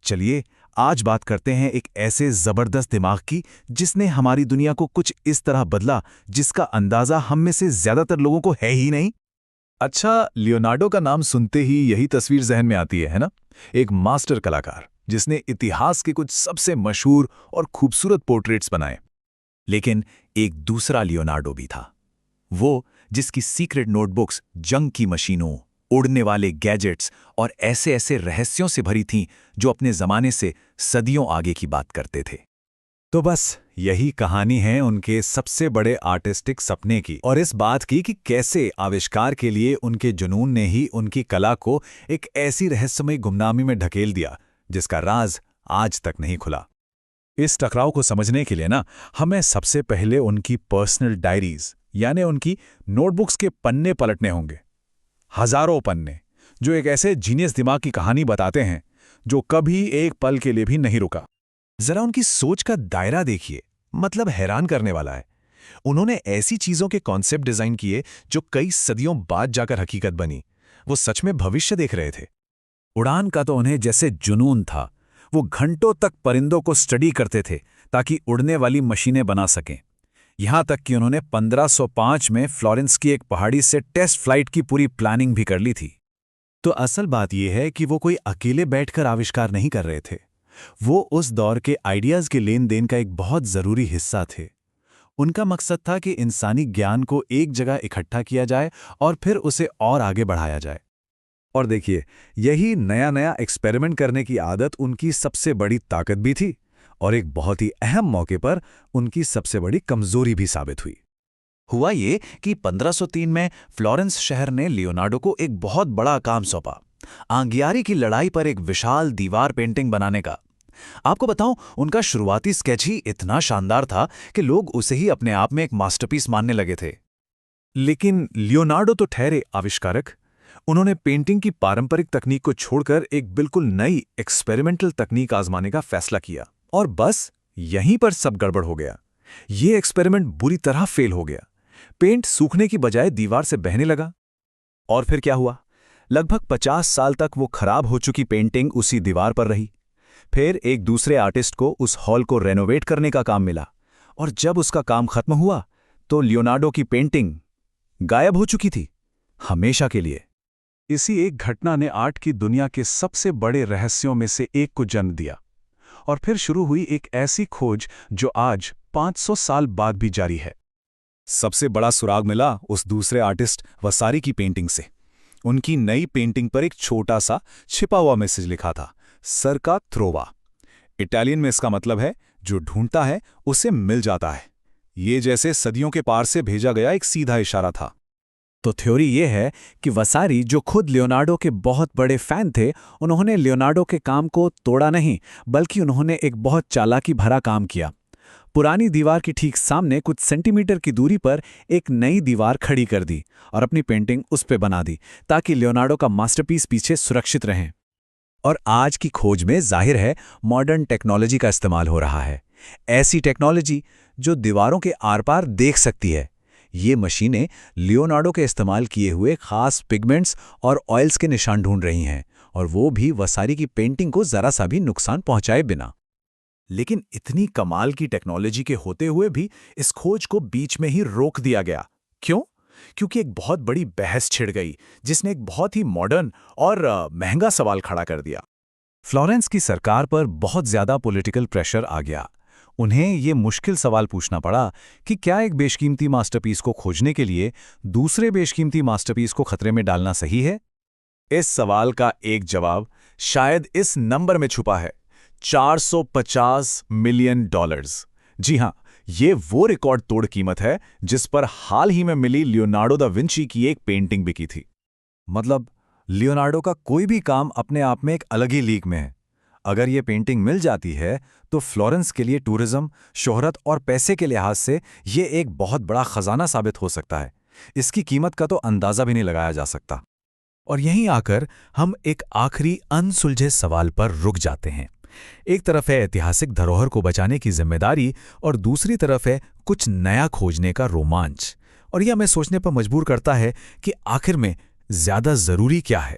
चलिए आज बात करते हैं एक ऐसे जबरदस्त दिमाग की जिसने हमारी दुनिया को कुछ इस तरह बदला जिसका अंदाजा हम में से ज्यादातर लोगों को है ही नहीं। अच्छा, लियोनार्डो का नाम सुनते ही यही तस्वीर जहन में आती है ना? एक मास्टर कलाकार जिसने इतिहास के कुछ सबसे मशहूर और खूबसूरत पोर्ट्रेट्स बनाए। लेकिन एक दूसरा लियोनार्डो भी था, वो जिसकी सीक्रेट नोटबुक्स जंग की मशीनों, उड़ने वाले गैजेट्स और ऐसे ऐसे रहस्यों से भरी थीं जो अपने जमाने से सदियों आगे की बात करते थे। तो बस यही कहानी है उनके सबसे बड़े आर्टिस्टिक सपने की, और इस बात की कि कैसे आविष्कार के लिए उनके जुनून ने ही उनकी कला को एक ऐसी रहस्यमय गुमनामी में ढकेल दिया जिसका राज आज तक नहीं खुला। इस टकराव को समझने के लिए हमें सबसे पहले उनकी पर्सनल डायरीज यानी उनकी नोटबुक्स के पन्ने पलटने होंगे। हजारों पन्ने जो एक ऐसे जीनियस दिमाग की कहानी बताते हैं जो कभी एक पल के लिए भी नहीं रुका। जरा उनकी सोच का दायरा देखिए, मतलब हैरान करने वाला है। उन्होंने ऐसी चीजों के कॉन्सेप्ट डिजाइन किए जो कई सदियों बाद जाकर हकीकत बनी। वो सच में भविष्य देख रहे थे। उड़ान का तो उन्हें जैसे जुनून था। वो घंटों तक परिंदों को स्टडी करते थे ताकि उड़ने वाली मशीनें बना सकें। यहां तक कि उन्होंने 1505 में फ्लोरेंस की एक पहाड़ी से टेस्ट फ्लाइट की पूरी प्लानिंग भी कर ली थी। तो असल बात यह है कि वो कोई अकेले बैठकर आविष्कार नहीं कर रहे थे। वो उस दौर के आइडियाज के लेन देन का एक बहुत जरूरी हिस्सा थे। उनका मकसद था कि इंसानी ज्ञान को एक जगह इकट्ठा किया जाए और फिर उसे और आगे बढ़ाया जाए। और देखिए, यही नया नया एक्सपेरिमेंट करने की आदत उनकी सबसे बड़ी ताकत भी थी और एक बहुत ही अहम मौके पर उनकी सबसे बड़ी कमजोरी भी साबित हुई। हुआ ये कि 1503 में फ्लोरेंस शहर ने लियोनार्डो को एक बहुत बड़ा काम सौंपा, आंगियारी की लड़ाई पर एक विशाल दीवार पेंटिंग बनाने का। आपको बताऊं, उनका शुरुआती स्केच ही इतना शानदार था कि लोग उसे ही अपने आप में एक मास्टरपीस मानने लगे थे। लेकिन लियोनार्डो तो ठहरे आविष्कारक। उन्होंने पेंटिंग की पारंपरिक तकनीक को छोड़कर एक बिल्कुल नई एक्सपेरिमेंटल तकनीक आजमाने का फैसला किया, और बस यहीं पर सब गड़बड़ हो गया। ये एक्सपेरिमेंट बुरी तरह फेल हो गया। पेंट सूखने की बजाय दीवार से बहने लगा। और फिर क्या हुआ? लगभग 50 साल तक वो खराब हो चुकी पेंटिंग उसी दीवार पर रही। फिर एक दूसरे आर्टिस्ट को उस हॉल को रेनोवेट करने का काम मिला, और जब उसका काम खत्म हुआ तो लियोनार्डो की पेंटिंग गायब हो चुकी थी, हमेशा के लिए। इसी एक घटना ने आर्ट की दुनिया के सबसे बड़े रहस्यों में से एक को जन्म दिया, और फिर शुरू हुई एक ऐसी खोज जो आज 500 साल बाद भी जारी है। सबसे बड़ा सुराग मिला उस दूसरे आर्टिस्ट वसारी की पेंटिंग से। उनकी नई पेंटिंग पर एक छोटा सा छिपा हुआ मैसेज लिखा था, सर्का थ्रोवा। इटालियन में इसका मतलब है जो ढूंढता है उसे मिल जाता है। ये जैसे सदियों के पार से भेजा गया एक सीधा इशारा था। तो थ्योरी ये है कि वसारी, जो खुद लियोनार्डो के बहुत बड़े फैन थे, उन्होंने लियोनार्डो के काम को तोड़ा नहीं, बल्कि उन्होंने एक बहुत चालाकी भरा काम किया। पुरानी दीवार के ठीक सामने कुछ सेंटीमीटर की दूरी पर एक नई दीवार खड़ी कर दी और अपनी पेंटिंग उस पे बना दी ताकि लियोनार्डो का मास्टरपीस पीछे सुरक्षित रहे। और आज की खोज में जाहिर है मॉडर्न टेक्नोलॉजी का इस्तेमाल हो रहा है। ऐसी टेक्नोलॉजी जो दीवारों के आर पार देख सकती है। ये मशीनें लियोनार्डो के इस्तेमाल किए हुए खास पिगमेंट्स और ऑयल्स के निशान ढूंढ रही हैं, और वो भी वसारी की पेंटिंग को जरा सा भी नुकसान पहुंचाए बिना। लेकिन इतनी कमाल की टेक्नोलॉजी के होते हुए भी इस खोज को बीच में ही रोक दिया गया। क्यों? क्योंकि एक बहुत बड़ी बहस छिड़ गई जिसने एक बहुत ही मॉडर्न और महंगा सवाल खड़ा कर दिया। फ्लोरेंस की सरकार पर बहुत ज्यादा पॉलिटिकल प्रेशर आ गया। उन्हें ये मुश्किल सवाल पूछना पड़ा कि क्या एक बेशकीमती मास्टरपीस को खोजने के लिए दूसरे बेशकीमती मास्टरपीस को खतरे में डालना सही है? इस सवाल का एक जवाब शायद इस नंबर में छुपा है, $450 मिलियन। जी हां, ये वो रिकॉर्ड तोड़ कीमत है जिस पर हाल ही में मिली लियोनार्डो दा विंची की एक पेंटिंग बिकी थी। मतलब लियोनार्डो का कोई भी काम अपने आप में एक अलग ही लीग में है। अगर ये पेंटिंग मिल जाती है तो फ्लोरेंस के लिए टूरिज्म, शोहरत और पैसे के लिहाज से ये एक बहुत बड़ा खजाना साबित हो सकता है। इसकी कीमत का तो अंदाजा भी नहीं लगाया जा सकता। और यहीं आकर हम एक आखिरी अनसुलझे सवाल पर रुक जाते हैं। एक तरफ है ऐतिहासिक धरोहर को बचाने की जिम्मेदारी, और दूसरी तरफ है कुछ नया खोजने का रोमांच। और यह हमें सोचने पर मजबूर करता है कि आखिर में ज्यादा जरूरी क्या है,